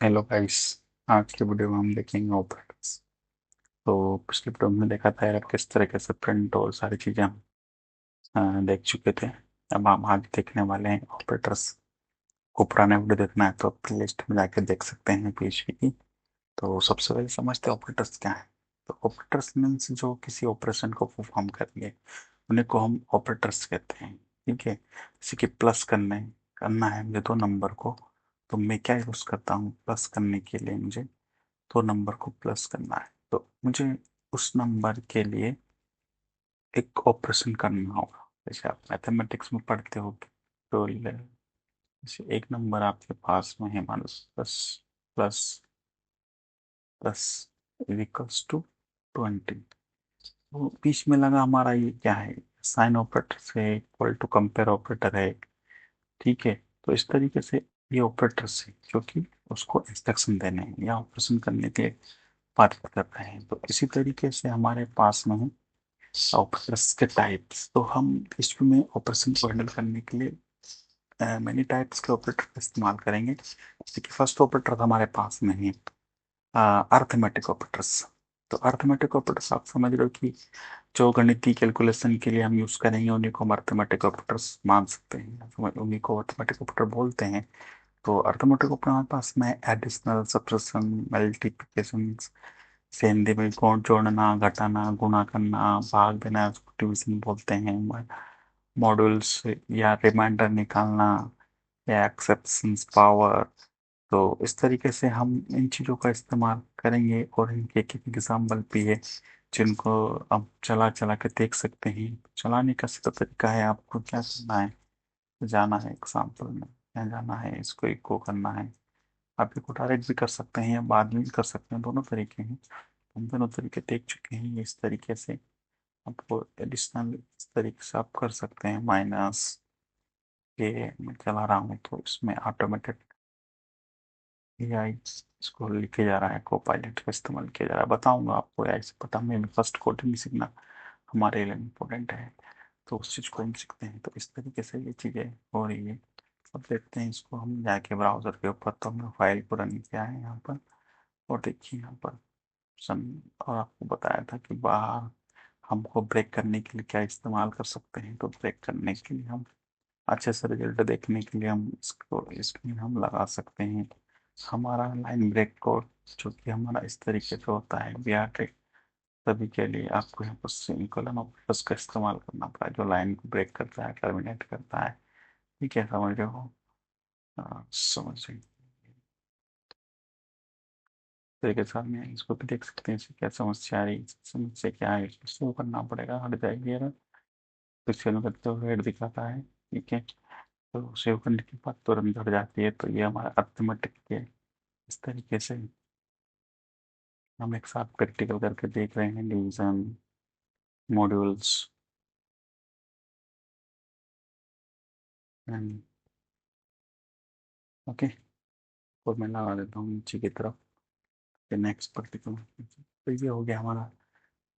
Hello guys. आज की video में हम देखेंगे ऑपरेटर्स। तो पिछली वीडियो में हमने देखा था यार किस तरीके से प्रिंट और सारी चीज़ें हम देख चुके थे। अब हम आज देखने वाले हैं ऑपरेटर्स। को पुराने वीडियो देखना है तो प्ले लिस्ट में जाके देख सकते हैं पीएचपी की। तो सबसे पहले समझते हैं ऑपरेटर्स क्या है। तो ऑपरेटर्स मीन्स जो किसी ऑपरेशन को परफॉर्म करेंगे उन्हीं को हम ऑपरेटर्स कहते हैं। ठीक है, जैसे कि प्लस करना है मुझे दो नंबर को, तो मैं क्या यूज़ करता हूँ प्लस करने के लिए। मुझे तो नंबर को प्लस करना है तो मुझे उस नंबर के लिए एक ऑपरेशन करना होगा। जैसे आप मैथमेटिक्स में पढ़ते हो तो जैसे एक नंबर आपके पास में है, मान लो plus plus plus equals to 20। तो बीच में लगा हमारा ये क्या है, साइन ऑपरेटर से इक्वल टू कंपेयर ऑपरेटर है। ठीक है, तो इस तरीके से ये ऑपरेटर्स है जो कि उसको इंस्ट्रक्शन देने हैं या ऑपरेशन करने के लिए पारित कर रहे हैं। तो इसी तरीके से हमारे पास में है ऑपरेटर्स के टाइप्स। तो हम इसमें ऑपरेशन को हैंडल करने के लिए मैनी टाइप्स के ऑपरेटर का इस्तेमाल करेंगे। जैसे कि फर्स्ट ऑपरेटर हमारे पास में है अर्थमेटिक ऑपरेटर्स। तो अर्थमेटिक ऑपरेटर्स आप समझ रहे हो कि जो गणितीय कैलकुलेशन के लिए हम यूज करेंगे उन्हीं को हम अर्थमेटिक ऑपरेटर्स मान सकते हैं, उन्हीं को अर्थमेटिक ऑपरेटर बोलते हैं। तो अर्थमेटिक ऑपरेटर हमारे पास में एडिशनल, सब्ट्रैक्शन, मल्टीप्लिकेशन, सेंधि में कोण जोड़ना, घटाना, गुणा करना, भाग देना, उसको डिवीजन बोलते हैं। मॉड्यूल्स या रिमाइंडर निकालना या एक्सेप्शंस पावर। तो इस तरीके से हम इन चीज़ों का इस्तेमाल करेंगे और इनके एक एक एग्जाम्पल भी है जिनको आप चला चला के देख सकते हैं। चलाने का सीधा तरीका है, आपको क्या करना है, जाना है एग्जाम्पल में, क्या जाना है, इसको इको करना है। आप इसको डायरेक्ट भी कर सकते हैं या बाद में भी कर सकते हैं, दोनों तरीके हैं। हम दोनों तरीके देख चुके हैं। इस तरीके से आपको एडिशनल इस तरीके से आप कर सकते हैं। माइनस ये मैं चला रहा हूँ तो इसमें ऑटोमेटेड एआई इसको लिखे जा रहा है, को पायलट का इस्तेमाल किया जा रहा है। बताऊंगा आपको एआई से पता, मैं फर्स्ट कोडिंग सीखना हमारे लिए इम्पोर्टेंट है। तो उस चीज़ को हम सीखते हैं। तो इस तरीके से ये चीज़ें हो रही है। अब देखते हैं इसको हम जाके ब्राउजर के ऊपर। तो हमने फाइल को रन किया है यहाँ पर और देखिए यहाँ पर सन। और आपको बताया था कि बाहर हमको ब्रेक करने के लिए क्या इस्तेमाल कर सकते हैं। तो ब्रेक करने के लिए हम अच्छे से रिजल्ट देखने के लिए हम इसको इसमें हम लगा सकते हैं हमारा लाइन ब्रेक कोड, जो कि हमारा इस तरीके से होता है। बिहार ट्रिक सभी के लिए आपको यहाँ पर सेमीकोलन और प्लस का इस्तेमाल करना पड़ा है, जो लाइन को ब्रेक करता है, टर्मिनेट करता है। ठीक है, समझ रहे हो? समझ रहे तरीके से हम इसको भी देख सकते हैं। इससे क्या समस्या आ रही है, समस्या क्या है, इसको सेव करना पड़ेगा, हट जाएगी यार। तो सेव करते हुए रेड दिखाता है। ठीक है, तो सेव करने के बाद तुरंत हट जाती है। तो ये हमारा अर्थमेटिक है। इस तरीके से हम एक साथ प्रैक्टिकल करके देख रहे हैं डिवीजन, मॉड्यूल्स एंड ओके। और मैं लगा देता हूँ नीचे की तरफ नेक्स्ट प्रैक्टिकल। तो ये हो गया हमारा।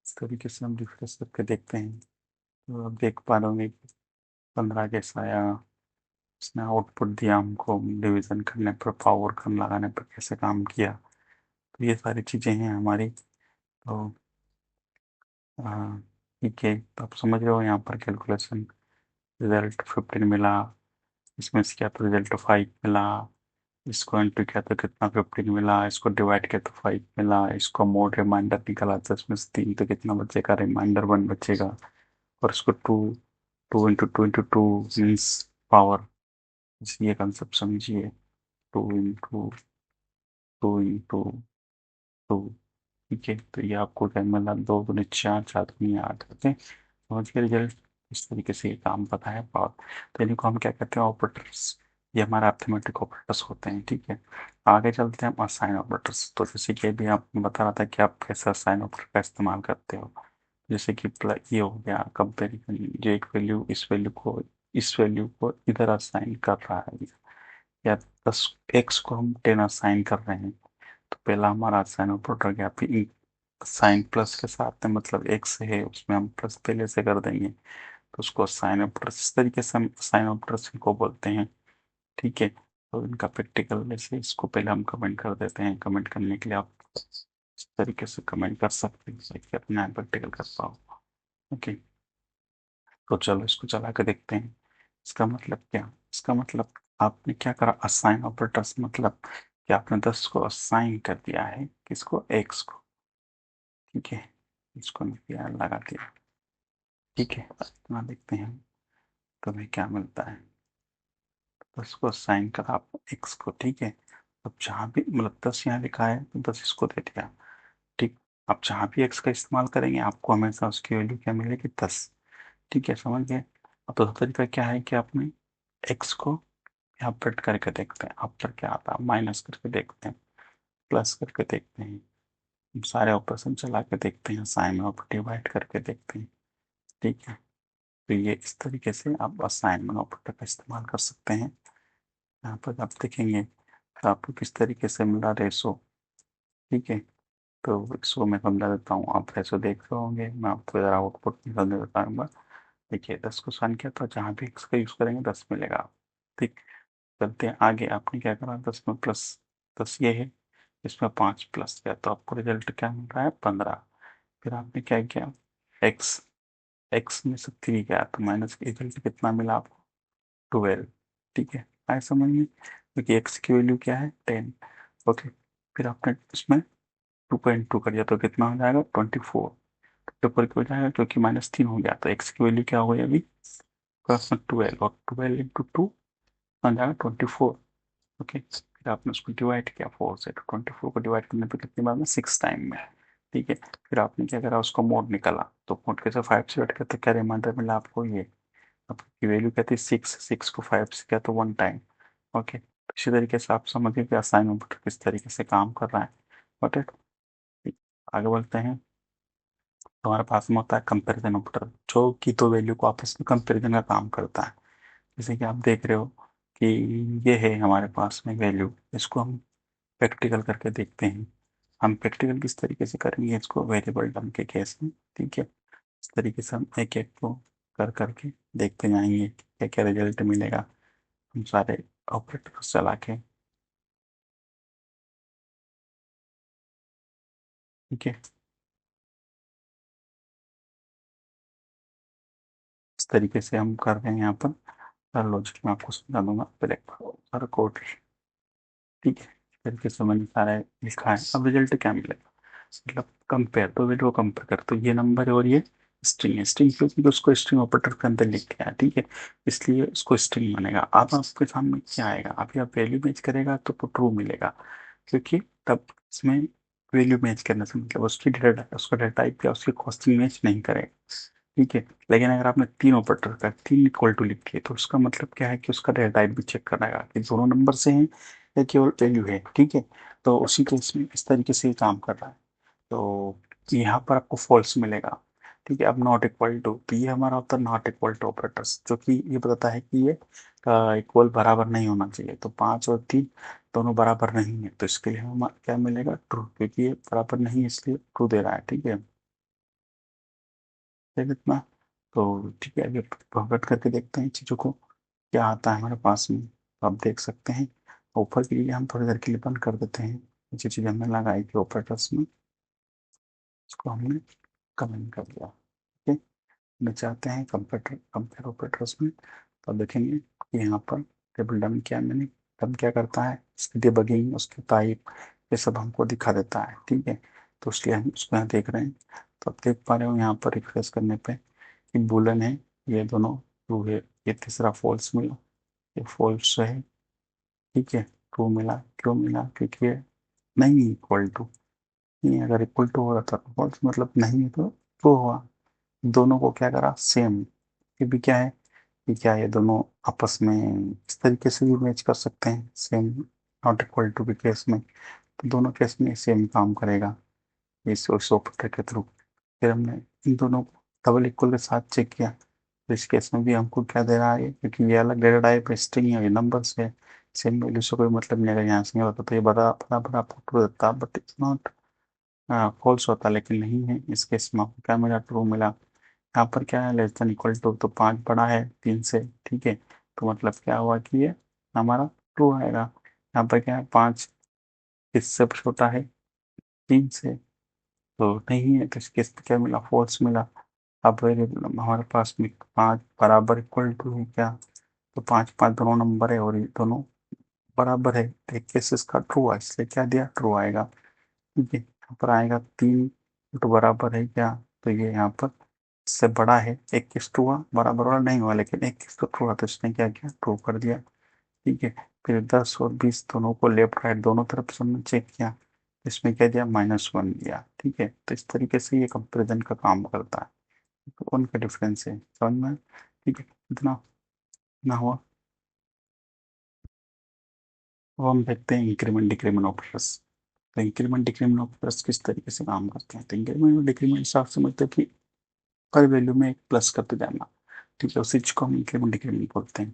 इस तरीके से हम रिफ्रेश करके देखते हैं। तो अब देख पा रहे होंगे कि 15 कैसा आया। इसने आउटपुट दिया हमको, डिवीजन करने पर, पावर कम लगाने पर कैसे काम किया। तो ये सारी चीज़ें हैं हमारी। तो हाँ, ठीक है, तो आप समझ रहे हो यहाँ पर कैलकुलेशन। रिजल्ट 15 मिला, इसमें से क्या तो रिजल्ट 5 मिला। इसको इंटू किया तो कितना 15 मिला, इसको डिवाइड किया तो 5 मिला, इसको मोड रिमाइंडर निकाला तो इसमें से 3 तो कितना बचेगा, रिमाइंडर 1 बचेगा। और इसको two two into two means power. ये कंसेप्ट समझिए। Two into two. ठीक है, तो ये आपको क्या मिला, 2 दूनी 4, 4 दूनी 8। ओके, समझ के रिजल्ट। इस तरीके से ये काम पता है पावर। तो इन्हीं को हम क्या कहते हैं, ऑपरेटर्स। ये हमारे अर्थमेटिक ऑपरेटर्स होते हैं। ठीक है, आगे चलते हैं हम असाइन ऑपरेटर्स। तो जैसे कि अभी आप बता रहा था कि आप कैसे असाइन ऑपरेटर का इस्तेमाल करते हो। जैसे कि ये हो गया कंपेरिजन, जो एक वैल्यू इस वैल्यू को इधर असाइन कर रहा है, या 10 x को हम 10 असाइन कर रहे हैं। तो पहला हमारा साइन ऑपरेटर गया, फिर साइन प्लस के साथ में, मतलब एक्स है उसमें हम प्लस पहले से कर देंगे तो उसको साइन ऑपरेटर। इस तरीके से हम साइन ऑपरेटर को बोलते हैं। ठीक है, तो इनका प्रैक्टिकल जैसे इसको पहले हम कमेंट कर देते हैं। कमेंट करने के लिए आप इस तरीके से कमेंट कर सकते हैं ताकि अपने आप प्रैक्टिकल कर पाओ। ओके, तो चलो इसको चला के देखते हैं। इसका मतलब क्या, इसका मतलब आपने क्या करा, असाइन ऑपरेटर्स, मतलब कि आपने 10 को असाइन कर दिया है किसको, एक्स को। ठीक है, इसको नहीं किया, लगा दिया। ठीक है, इतना देखते हैं तुम्हें क्या मिलता है। 10 को असाइन करा आप एक्स को। ठीक है, अब जहाँ भी मतलब 10 यहाँ लिखा है तो 10 इसको दे दिया। ठीक, आप जहाँ भी एक्स का इस्तेमाल करेंगे आपको हमेशा उसकी वैल्यू क्या मिलेगी, 10। ठीक है, समझ गए। अब दूसरा तरीका क्या है कि आपने एक्स को यहाँ पलट करके देखते हैं, अब तक क्या आता है, माइनस करके देखते हैं, प्लस करके देखते हैं, सारे ऑपरेशन चला के देखते हैं, साइन और डिवाइड करके देखते हैं। ठीक है, तो ये इस तरीके से आप असाइनमेंट ऑपरेटर का इस्तेमाल कर सकते हैं। यहाँ पर आप देखेंगे तो आपको किस तरीके से मिला रेशो। ठीक है, तो रेशो में समझा देता हूँ, आप रेशो देख रहे होंगे, मैं आपको ज़रा आउटपुट समझा देता हूँ। देखिए 10 को साइन किया तो जहाँ भी x का यूज़ करेंगे 10 मिलेगा। ठीक, चलते हैं आगे। आपने क्या करा, 10 में प्लस 10 ये है, इसमें 5 प्लस किया तो आपको रिजल्ट क्या मिल रहा है, 15। फिर आपने क्या किया, x, x में से 3 गया तो माइनस रिजल्ट कितना मिला आपको, 12। ठीक है, आए समझ में, क्योंकि x की वैल्यू क्या है, 10। ओके, फिर आपने इसमें 2.2 कर दिया तो कितना हो जाएगा, 24। तो ऊपर क्यों हो जाएगा, क्योंकि -3 हो गया तो x की वैल्यू क्या हो गई अभी, प्लस में 12, और 12 × 2 बन जाएगा 24। ओके, फिर आपने उसको डिवाइड किया 4 से, तो 24 को डिवाइड करने पे कितनी बार में, 6 टाइम में। ठीक है, फिर आपने क्या करा, उसका मोड निकाला तो मोड कैसे, 5 से हट के तो क्या रिमाइंडर मिला आपको, ये आपकी वैल्यू क्या थी, 6, 6 को 5 से किया तो 1 टाइम। ओके, तो इसी तरीके से आप समझिए कि असाइन ऑपरेटर किस तरीके से काम कर रहा है। बट आगे बढ़ते हैं। तो हमारे पास में होता है कंपेरिजन ऑपरेटर, जो कि दो वैल्यू को आपस में कंपेरिजन का काम करता है। जैसे कि आप देख रहे हो कि ये है हमारे पास में वैल्यू, इसको हम प्रैक्टिकल करके देखते हैं। हम प्रैक्टिकल किस तरीके से करेंगे इसको, वेरिएबल टर्म के केस में। ठीक है, इस तरीके से हम एक एक को कर करके देखते जाएंगे क्या क्या रिजल्ट मिलेगा, हम सारे ऑपरेटर चला के। ठीक है, इस तरीके से हम कर रहे हैं यहाँ पर। हर लॉजिक में आपको समझा दूंगा, पहले हर कोड। ठीक है, इस तरीके से मैंने सारा लिखा है। अब रिजल्ट क्या मिलेगा, मतलब कंपेयर, तो वैल्यू को कंपेयर कर, तो ये नंबर है और ये स्ट्रिंग है। स्ट्रिंग क्यों, क्योंकि उसको स्ट्रिंग ऑपरेटर के अंदर लिख के आया। ठीक है, इसलिए उसको स्ट्रिंग बनेगा। अब आपके सामने क्या आएगा, अभी आप वैल्यू मैच करेगा तो ट्रू मिलेगा, क्योंकि तब इसमें वैल्यू मैच करने से मतलब उसकी डेटा, उसका डेटा टाइप या उसकी कॉस्टिंग मैच नहीं करेगा। ठीक है, लेकिन अगर आपने तीन ऑपरेटर का तीन इक्वल टू लिख के, तो उसका मतलब क्या है कि उसका डेटा टाइप भी चेक कराएगा कि दोनों नंबर से हैं या केवल वैल्यू है। ठीक है, तो उसी केस में इस तरीके से ये काम कर रहा है। तो यहाँ पर आपको फॉल्स मिलेगा। ठीक है, अब नॉट इक्वल टू, तो ये हमारा होता है नॉट इक्वल टू ऑपरेटर्स, जो कि ये बताता है कि ये इक्वल बराबर नहीं होना चाहिए। तो 5 और 3 दोनों बराबर नहीं है, तो इसके लिए हमें क्या मिलेगा, ट्रू, क्योंकि ये बराबर नहीं है इसलिए ट्रू दे रहा है। ठीक है, है कितना। तो ठीक है, अभी फॉरवर्ड करके देखते हैं चीज़ों को क्या आता है हमारे पास में। तो आप देख सकते हैं, ऊपर के लिए हम थोड़ी देर के लिए बंद कर देते हैं। जो चीज़ हमने लगाई थी ऑपरेटर्स में, उसको हमने कमेंट कर दिया। ठीक है, नीचे आते हैं कंपेयर, कंपेयर ऑपरेटर्स में, तो आप देखेंगे कि यहाँ पर टेबल डम किया मैंने। डम क्या करता है, उसकी डिबगिंग, उसकी टाइप, ये सब हमको दिखा देता है। ठीक है, तो इसलिए हम उसको यहाँ देख रहे हैं। तो आप देख पा रहे हो यहाँ पर रिफ्रेश करने पे कि बुलन है, ये दोनों ट्रू है, ये तीसरा फॉल्स मिला, ये फॉल्स है। ठीक है, ट्रू मिला, क्यों मिला, क्योंकि ये नहीं इक्वल टू, नहीं, अगर इक्वल टू हो रहा था फॉल्स मतलब नहीं है तो ट्रू हुआ। दोनों को क्या करा, सेम। ये भी क्या है कि क्या ये दोनों आपस में इस तरीके से भी मैच कर सकते हैं, सेम नॉट इक्वल टू के केस में, तो दोनों केस में सेम काम करेगा इस ऑपरेटर के थ्रू। फिर हमने इन दोनों को डबल इक्वल के साथ चेक किया, तो इस केस में भी हमको क्या दे रहा है, क्योंकि ये अलग डेटा टाइप स्ट्रिंग है, ये नंबर्स है, सेम वैल्यू से कोई मतलब नहीं, अगर यहाँ से नहीं होता तो ये बड़ा बराबर आपको ट्रू देता, बट इट्स नॉट फॉल्स होता, लेकिन नहीं है। इस केस में आपको क्या मिला, ट्रू मिला। यहाँ पर क्या है, लेस देन इक्वल टू, तो 5 बड़ा है 3 से। ठीक है, तो मतलब क्या हुआ कि ये हमारा ट्रू आएगा। यहाँ पर क्या है, 5 किससे छोटा है, 3 से, तो नहीं है, तो इस केस में क्या मिला, फॉल्स मिला। अब वेरिएबल हमारे पास में 5 बराबर इक्वल टू है क्या, तो 5 5 दोनों नंबर है और ये दोनों बराबर है, तो एक केस इसका ट्रू है, इसलिए क्या दिया, ट्रू आएगा। ठीक है, यहाँ पर आएगा 3 तो बराबर है क्या, तो ये यहाँ पर इससे बड़ा है, एक केस ट्रू हुआ, बराबर वाला नहीं हुआ, लेकिन एक केस तो ट्रू हुआ, तो इसने क्या किया, ट्रू कर दिया। ठीक है, फिर 10 और 20 दोनों को लेफ्ट राइट दोनों तरफ से हमने चेक किया, इसमें क्या दिया, -1 दिया। ठीक है, तो इस तरीके से ये कंपेरिजन का काम करता है, तो उनका डिफरेंस है, समझ में आया? ठीक है, इतना ना हुआ। अब हम देखते हैं इंक्रीमेंट डिक्रीमेंट ऑपरेटर्स। तो इंक्रीमेंट डिक्रीमेंट ऑपरेटर्स किस तरीके से काम करते हैं, तो इंक्रीमेंट और डिक्रीमेंट हिसाब से मतलब कि हर वैल्यू में एक प्लस करते जाना। ठीक है, उसी चीज को हम इंक्रीमेंट डिक्रीमेंट बोलते हैं।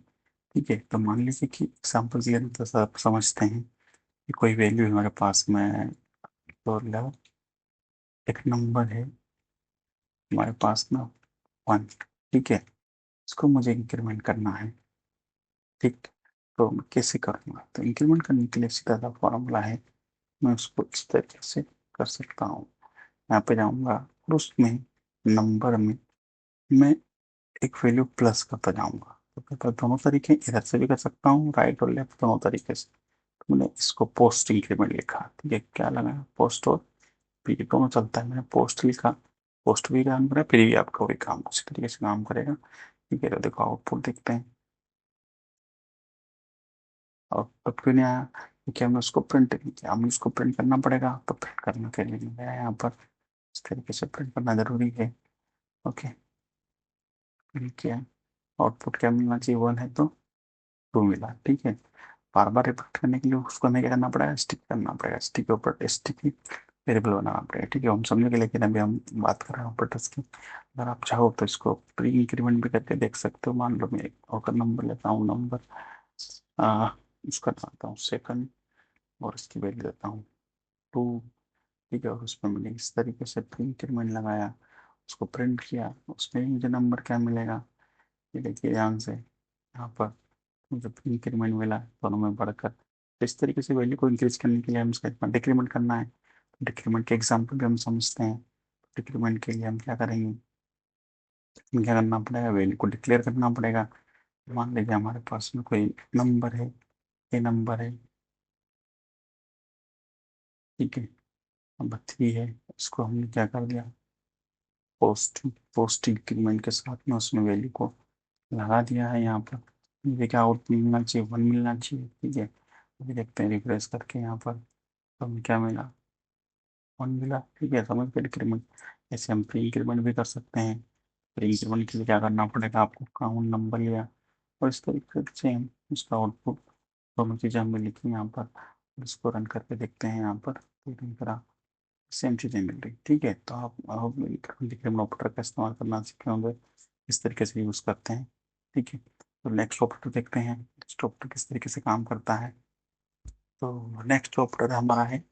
ठीक है, तो मान लीजिए कि एग्जाम्पल के अंदर से आप समझते हैं कि कोई वैल्यू हमारे पास में, तो लो एक नंबर है हमारे पास में 1। ठीक है, इसको मुझे इंक्रीमेंट करना है। ठीक, तो मैं कैसे करूँगा, तो इंक्रीमेंट करने के लिए सीधा सा फॉर्मूला है, मैं उसको इस तरीके से कर सकता हूँ। यहाँ पे जाऊँगा और उसमें नंबर में मैं एक वैल्यू प्लस करता जाऊँगा, तो मेरे पास दोनों तरीके, इधर से भी कर सकता हूँ, राइट और लेफ्ट दोनों तरीके से। तो मैंने इसको पोस्ट इंक्रीमेंट लिखा। ठीक है, क्या लगा, पोस्ट और पी दोनों चलता है, मैंने पोस्ट लिखा। पोस्ट भी काम करेगा, फिर भी आपका वही काम उसी तरीके से काम करेगा। ठीक है, तो देखो आउटपुट देखते हैं, आउटपुट क्यों नहीं आया, क्योंकि हमने उसको प्रिंट नहीं किया, हमें उसको प्रिंट करना पड़ेगा, तो प्रिंट करने के लिए मैं यहाँ पर इस तरीके से प्रिंट करना जरूरी है। ओके, प्रिंट किया, आउटपुट क्या मिलना चाहिए, 1 है तो 2 मिला। ठीक है, बार बार रिपीट करने के लिए उसको हमें क्या करना पड़ेगा, स्टिक करना पड़ेगा, स्टिक के ऊपर स्टिक वेरिएबल बनाना पड़ेगा। ठीक है, हम समझेंगे, लेकिन अभी हम बात कर रहे हैं ऑपरेटर्स की। अगर आप चाहो तो इसको प्री इंक्रीमेंट भी करके देख सकते हो। मान लो मैं एक और नंबर लेता हूँ, नंबर इसका डालता हूँ सेकंड, और इसकी वैल्यू देता हूँ 2। ठीक है, और उसमें मैंने इस तरीके से प्री इंक्रीमेंट लगाया, उसको प्रिंट किया, उसमें भी मुझे नंबर क्या मिलेगा, ये देखिए ध्यान से, यहाँ पर मुझे इंक्रीमेंट मिला है, दोनों में बढ़कर। तो इस तरीके से वैल्यू को इंक्रीज करने के लिए हम इसका डिक्रीमेंट करना है। डिक्रीमेंट के एग्जाम्पल भी हम समझते हैं। डिक्रीमेंट के लिए हम क्या करेंगे, हमें क्या करना पड़ेगा, वैल्यू को डिक्लेयर करना पड़ेगा। मान लीजिए हमारे पास में कोई नंबर है, ये नंबर है। ठीक है, नंबर 3 है, इसको हमने क्या कर दिया, पोस्ट पोस्ट इंक्रीमेंट के साथ में उसमें वैल्यू को लगा दिया है यहाँ पर। ये क्या आउट मिलना चाहिए, 1 मिलना चाहिए। ठीक है, अभी देखते हैं रिफ्रेश करके यहाँ पर, तो हमें क्या मिला, 1 मिला। ठीक है, समझ गए डिक्रीमेंट। ऐसे हम प्री इंक्रीमेंट भी कर सकते हैं। प्री इंक्रीमेंट के लिए क्या करना पड़ेगा, आपको काउंट नंबर लिया, और इस तरीके से हम उसका आउटपुट, दोनों चीज़ें हमने लिखी यहाँ पर, और इसको रन करके देखते हैं यहाँ पर, तो इस तरह सेम चीज़ें मिल रही। ठीक है, तो आप डिक्रीमेंट ऑपरेटर का इस्तेमाल करना सीखे होंगे, इस तरीके से यूज़ करते हैं। ठीक है, तो नेक्स्ट ऑपरेटर देखते हैं, नेक्स्ट ऑपरेटर किस तरीके से काम करता है। तो नेक्स्ट ऑपरेटर हमारा है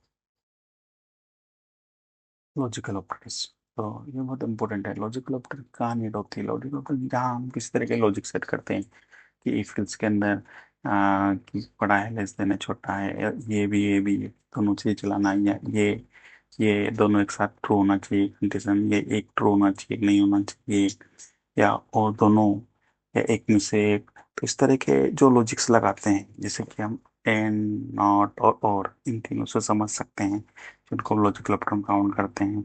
लॉजिकल ऑपरेटर्स। तो ये बहुत इंपॉर्टेंट है, लॉजिकल ऑपरेटर कहाँ नीड होती है, लॉजिकल ऑपरेटर जहाँ हम किसी तरह के लॉजिक सेट करते हैं कि इफ एल्स के अंदर कि बड़ा है लेस देन है छोटा है, ये भी दोनों चीज़ चलाना है, या ये दोनों एक साथ ट्रू होना चाहिए कंडीशन, ये एक ट्रू होना चाहिए, नहीं होना चाहिए, या और दोनों, या एक में से एक। तो इस तरह के जो लॉजिक्स लगाते हैं, जैसे कि हम एंड, नॉट और इन तीनों से समझ सकते हैं, जिनको लॉजिकल ऑपरेटर काउंट करते हैं।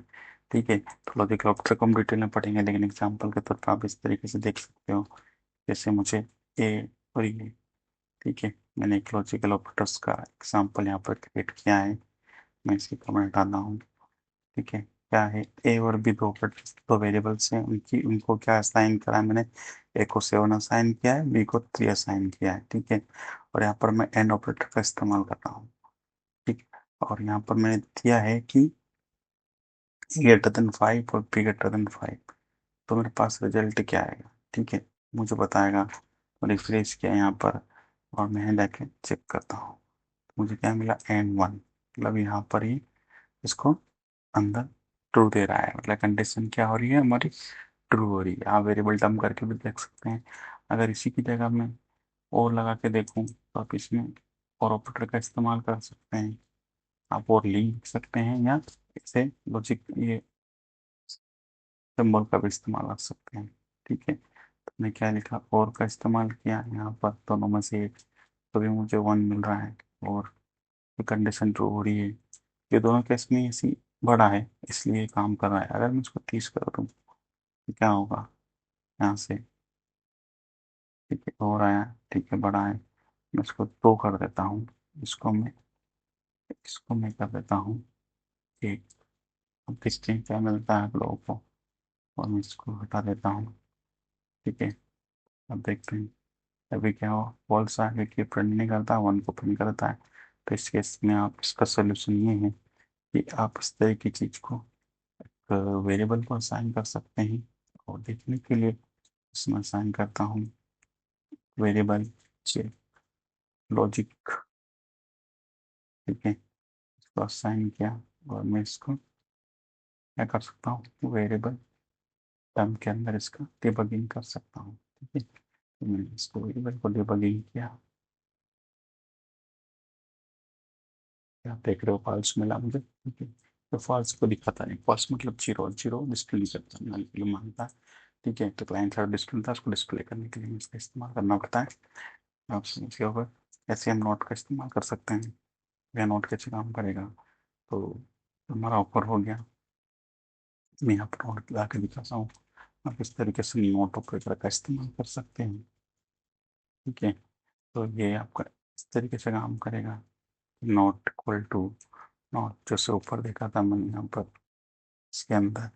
ठीक है, तो लॉजिकल ऑपरेटर को हम डिटेल में पढ़ेंगे, लेकिन एग्जाम्पल के तौर पर आप इस तरीके से देख सकते हो, जैसे मुझे ए और ये। ठीक है, मैंने एक लॉजिकल ऑपरेटर्स का एग्जाम्पल यहाँ पर क्रिएट किया है, मैं इसकी कमेंट डाला हूँ। ठीक है, क्या है, ए और बी दो ऑपरेटर्स, दो वेरिएबल्स हैं, उनकी उनको क्या असाइन करा है मैंने, ए को 7 असाइन किया है, बी को 3 असाइन किया है। ठीक है, और यहाँ पर मैं एंड ऑपरेटर का इस्तेमाल कर रहा हूँ। ठीक है, और यहाँ पर मैंने दिया है कि E greater than 5 और B greater than 5, तो मेरे पास रिजल्ट क्या आएगा। ठीक है, मुझे बताएगा, और रिफ्रेश किया यहाँ पर, और मैं जाके चेक करता हूँ, मुझे क्या मिला, N1, मतलब यहाँ पर ही इसको अंदर ट्रू दे रहा है, मतलब कंडीशन क्या हो रही है हमारी, ट्रू हो रही है। आप वेरिएबल टर्म करके भी देख सकते हैं। अगर इसी की जगह मैं और लगा के देखूँ, तो आप इसमें और ऑपरेटर का इस्तेमाल कर सकते हैं। आप और लिंक लिख सकते हैं, या इसे लॉजिक ये सिंबल का भी इस्तेमाल कर सकते हैं। ठीक है, तो मैंने क्या लिखा, और का इस्तेमाल किया यहाँ पर, दोनों में से एक, तो भी मुझे 1 मिल रहा है। और कंडीशन ट्रू हो रही है। ये दोनों केस में ऐसी बड़ा है, इसलिए ये काम कर रहा है। अगर मैं इसको 30 कर दूँ तो क्या होगा यहाँ से? ठीक है, हो रहा है, ठीक है, बड़ा है। मैं इसको 2 कर देता हूँ। इसको मैं कर देता हूँ 1। अब देखते हैं क्या मिलता है आप लोगों को। और मैं इसको हटा देता हूँ। ठीक है, अब देखते हैं अभी क्या हो। फॉल्स आगे की प्रिंट नहीं करता, 1 को प्रिंट करता है। तो इस केस में आप, इसका सोल्यूशन ये है कि आप इस तरह की चीज़ को वेरिएबल को असाइन कर सकते हैं। और देखने के लिए इसमें असाइन करता हूँ वेरिएबल लॉजिक। ठीक है, इसको असाइन किया। और मैं इसको क्या कर सकता हूँ, वेरिएबल टर्म के अंदर इसका डिबगिंग कर सकता हूँ। ठीक है, तो मैंने इसको वेरिएबल को डिबगिंग किया। आप देख रहे हो फॉल्स मिला मुझे। ठीक है, तो फॉल्स को दिखाता नहीं, फॉल्स मतलब जीरो, जीरो डिस्प्ले नहीं करता, नल के लिए मांगता है। ठीक है, तो क्लाइंट साइड डिस्प्ले था, उसको डिस्प्ले करने के लिए इसका इस्तेमाल करना पड़ता है। आप समझ गए होगा। ऐसे हम नोट का इस्तेमाल कर सकते हैं। यह नोट कैसे काम करेगा, तो हमारा ऑफर हो गया। मैं यहाँ पर नोट ला के दिखाता हूँ। आप इस तरीके से नोट ऑपरेटर का इस्तेमाल कर सकते हैं। ठीक है, तो ये आपका इस तरीके से काम करेगा। नॉट इक्वल टू नॉट, जैसे ऊपर देखा था मैंने यहाँ पर इसके अंदर।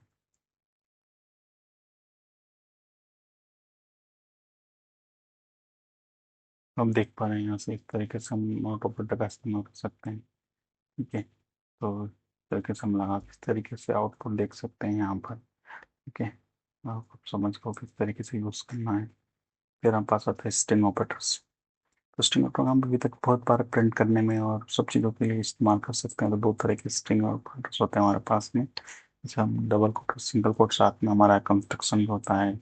हम देख पा रहे हैं यहाँ से इस तरीके से हम नॉट ऑपरेटर का इस्तेमाल कर सकते हैं। ठीक है, तो इस तरीके से हम लगा इस तरीके से आउटपुट देख सकते हैं यहाँ पर। ठीक है, आप समझ गए किस तरीके से यूज़ करना है। फिर हम पास आता है स्ट्रिंग ऑपरेटर्स। तो स्ट्रिंग ऑपरेटर हम अभी तक बहुत बार प्रिंट करने में और सब चीज़ों के लिए इस्तेमाल कर सकते हैं। तो 2 तरह के स्ट्रिंग ऑपरेटर्स होते हैं हमारे पास में। जैसे हम डबल कोट और सिंगल कोट, साथ में हमारा कंस्ट्रक्शन होता है।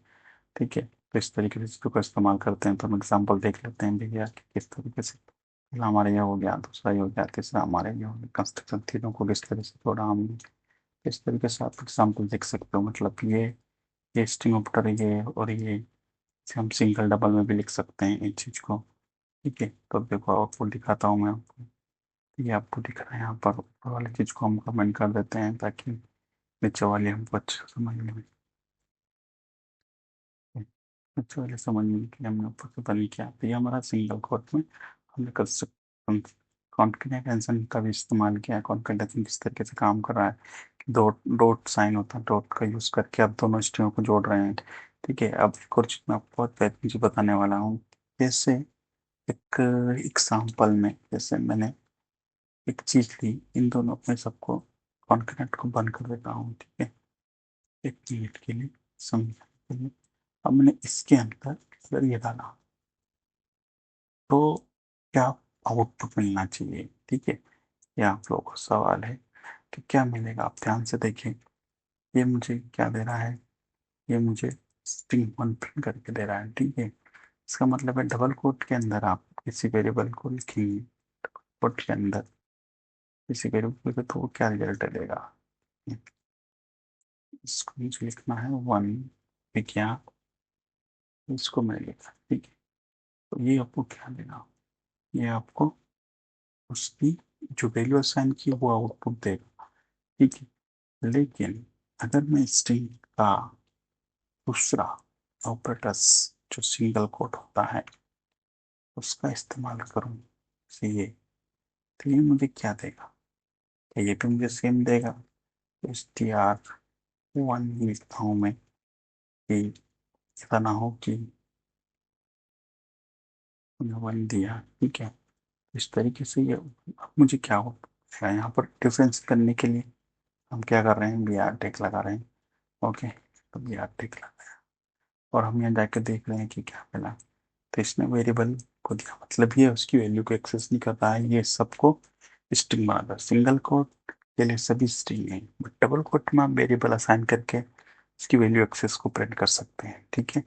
ठीक है, तो इस तरीके से चीज़ों का इस्तेमाल करते हैं। तो हम एग्जाम्पल देख लेते हैं भैया कि किस तरीके से। पहला हमारे ये हो गया, दूसरा ये हो गया, तीसरा हमारे ये हो गया। कंस्ट्रक्शन तीनों को किस तरह से थोड़ा हम इस तरीके से आप एग्जाम्पल देख सकते हो। मतलब ये स्ट्रिंग ऑपरेटर, ये और ये इसे हम सिंगल डबल में भी लिख सकते हैं इस चीज़ को। ठीक है, तो अब देखो आउटपुट दिखाता हूँ मैं आपको। ये आपको दिख रहा है यहाँ पर। ऊपर वाली चीज़ को हम कमेंट कर देते हैं ताकि नीचे वाली हमको अच्छे से समझ में आए। अच्छा वाले समझने के लिए हमने ऊपर से बनी किया। तो ये हमारा सिंगल कोट में हमने कॉन्केटेनेशन का भी इस्तेमाल किया है। कॉन्केटेनेशन किस तरीके से काम कर रहा है, डॉट डॉट साइन होता है, डॉट का यूज़ करके आप दोनों स्ट्रिंगों को जोड़ रहे हैं। ठीक है, अब एक और चीज़ मैं आपको बहुत बेहतरीन चीज़ बताने वाला हूँ। जैसे एक एग्जाम्पल में, जैसे मैंने एक चीज़ ली, इन दोनों में सबको कॉन्केटेनेट को बंद कर देता हूँ। ठीक है, एक मिनट के लिए समझने के लिए। अब मैंने इसके अंदर अगर ये डाला तो क्या आउटपुट मिलना चाहिए? ठीक है, ये आप लोगों को सवाल है कि क्या मिलेगा। आप ध्यान से देखिए, ये मुझे क्या दे रहा है, ये मुझे स्ट्रिंग 1 प्रिंट करके दे रहा है। ठीक है, इसका मतलब है डबल कोट के अंदर आप किसी वेरिएबल को लिखेंगे, कोट के अंदर किसी वेरिएबल को, तो वो क्या रिजल्ट देगा। इसको मुझे लिखना है 1 विज्ञान, इसको मैंने लिखा। ठीक है, तो ये आपको क्या देगा, ये आपको उसकी जो वैल्यू असाइन की वो आउटपुट देगा। ठीक है, लेकिन अगर मैं स्ट्रिंग का दूसरा ऑपरेटर्स जो सिंगल कोट होता है उसका इस्तेमाल करूँ, जैसे ये, तो ये मुझे क्या देगा? क्या ये भी मुझे सेम देगा? तो str1 लिखता हूँ मैं कि ऐसा ना हो कि 1 दिया। ठीक है, इस तरीके से ये अब मुझे क्या हो, यहाँ पर डिफरेंस करने के लिए हम क्या कर रहे हैं, बी आर टेक लगा रहे हैं। ओके, तो बी आर टेक लगा, और हम यहाँ जाके देख रहे हैं कि क्या मिला। तो इसने वेरिएबल को दिया, मतलब ये उसकी वैल्यू को एक्सेस नहीं कर रहा है, ये सबको स्ट्रिंग बना रहा है। सिंगल कोट के लिए सभी स्ट्रिंग है, बट डबल कोट में आप वेरिएबल असाइन करके उसकी वैल्यू एक्सेस को प्रिंट कर सकते हैं। ठीक है,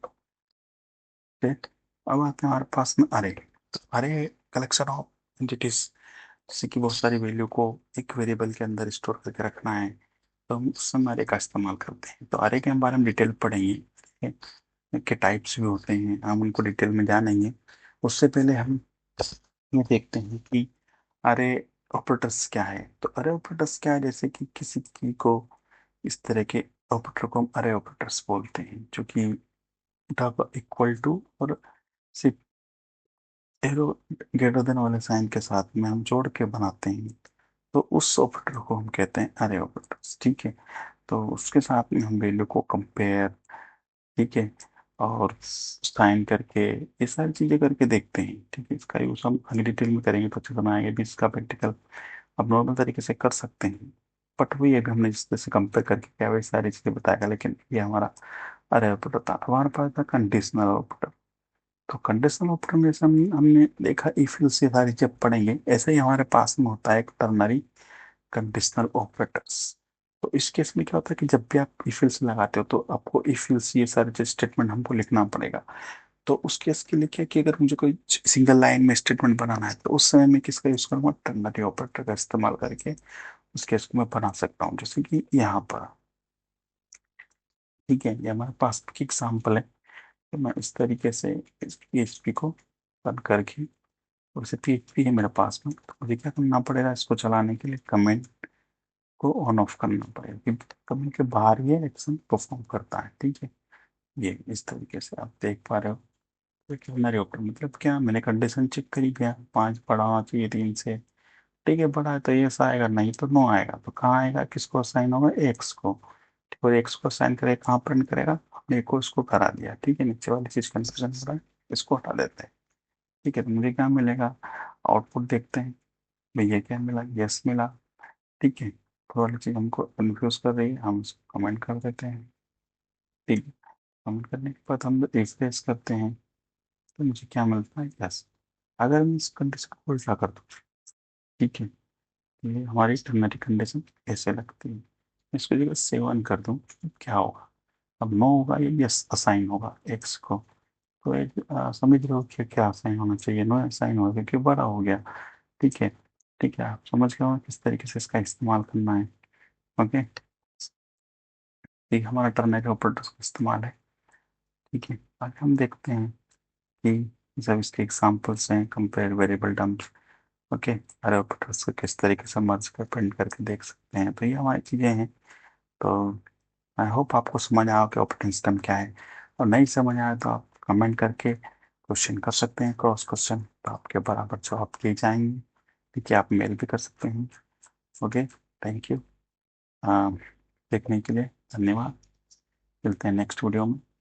फिर अब आते हैं हमारे पास में अरे। तो अरे कलेक्शन ऑफ एंटिटीज, जैसे कि बहुत सारी वैल्यू को एक वेरिएबल के अंदर स्टोर करके रखना है, तो हम उस समय अरे का इस्तेमाल करते हैं। तो अरे के बारे में डिटेल पढ़ेंगे, ठीक है, के टाइप्स भी होते हैं, हम उनको डिटेल में जानेंगे। उससे पहले हम ये देखते हैं कि अरे ऑपरेटर्स क्या है। तो अरे ऑपरेटर्स क्या है, जैसे कि किसी की को इस तरह के ऑपरेटर को हम अरे ऑपरेटर्स बोलते हैं, जो कि इक्वल टू और सिर्फ एरो ग्रेटर देन वाले साइन के साथ में हम जोड़ के बनाते हैं, तो उस ऑपरेटर को हम कहते हैं अरे ऑपरेटर्स, ठीक है। तो उसके साथ में हम वैल्यू को कंपेयर, ठीक है, और साइन करके ये सारी चीजें करके देखते हैं, ठीक है। इसका यूज हम आगे डिटेल में करेंगे तो अच्छे से बनाएंगे भी इसका प्रैक्टिकल। अब नॉर्मल तरीके से कर सकते हैं, बट वही अभी हमने जिस तरह से कंपेयर करके क्या वही सारी चीजें बताएगा, लेकिन ये हमारा अरे ऑपरेटर था। अब हमारे पास था कंडीशनल ऑपरेटर। तो कंडीशनल ऑपरेटर में जैसे हमने देखा इफ से सारी जब पढ़ेंगे, ऐसे ही हमारे पास में होता है एक टर्नरी कंडीशनल ऑपरेटर्स। तो इस केस में क्या होता है कि जब भी आप इफ से लगाते हो तो आपको इफ ये सारे जो स्टेटमेंट हमको लिखना पड़ेगा। तो उस केस के लिए क्या कि अगर मुझे कोई सिंगल लाइन में स्टेटमेंट बनाना है, तो उस समय मैं किसका यूज करूंगा, टर्नरी ऑपरेटर का इस्तेमाल करके उस केस को मैं बना सकता हूँ, जैसे कि यहाँ पर, ठीक है। ये हमारे पास की एग्जाम्पल है। तो मैं इस तरीके से इस PHP को रन करके, और इसे PHP है मेरे पास में, तो मुझे क्या करना पड़ेगा, इसको चलाने के लिए कमेंट को ऑन ऑफ करना पड़ेगा, क्योंकि कमेंट के बाहर ये एक्शन परफॉर्म करता है, ठीक है। ये इस तरीके से आप देख पा रहे हो। तो क्यों ऊपर मतलब क्या, मैंने कंडीशन चेक करी गया 5 बड़ा होना चाहिए 3 से, ठीक है। बड़ा है तो यस आएगा, नहीं तो नो आएगा। तो कहाँ आएगा, किसको साइन होगा, एक्स को, ठीक है। और एक्स को साइन करेगा, कहाँ प्रिंट करेगा, हमने को इसको करा दिया, ठीक है। नीचे वाली चीज कंफ्यूजन हो रहा है, इसको हटा देते हैं, ठीक है। तो मुझे क्या मिलेगा, आउटपुट देखते हैं, भैया क्या मिला, यस मिला, ठीक है। तो वाली चीज हमको कन्फ्यूज कर रही है, हम उसको कमेंट कर देते हैं, ठीक है। कमेंट करने के बाद हम रिफ्रेश करते हैं, तो मुझे क्या मिलता है, यस। अगर मैं इस कंडीशन को उल्टा कर दूँ, ठीक है, ये हमारी टर्नरी कंडीशन ऐसे लगती है। इसको जगह 7 कर दूं तो क्या होगा, अब 9 होगा, ये यस असाइन होगा एक्स को। तो एक समझ रहे हो कि क्या असाइन होना चाहिए, नो असाइन होगा क्योंकि बड़ा हो गया, ठीक है। ठीक है, आप समझ गए हो किस तरीके से इसका इस्तेमाल करना है। ओके, ठीक, हमारा टर्नरी ऑपरेटर का इस्तेमाल है, ठीक है। आगे हम देखते हैं कि जब इसके एग्जाम्पल्स हैं, कंपेयर वेरिएबल टर्म्स, ओके, अरे ऑपरेटर्स को किस तरीके से मर्ज कर प्रिंट करके देख सकते हैं, तो ये हमारी चीज़ें हैं। तो आई होप आपको समझ आया कि ऑपरेटिंग सिस्टम क्या है। और नहीं समझ आया तो आप कमेंट करके क्वेश्चन कर सकते हैं, क्रॉस क्वेश्चन, तो आपके बराबर जवाब दिए जाएंगे, ठीक है। आप मेल भी कर सकते हैं। ओके, थैंक यू देखने के लिए, धन्यवाद। मिलते हैं नेक्स्ट वीडियो में।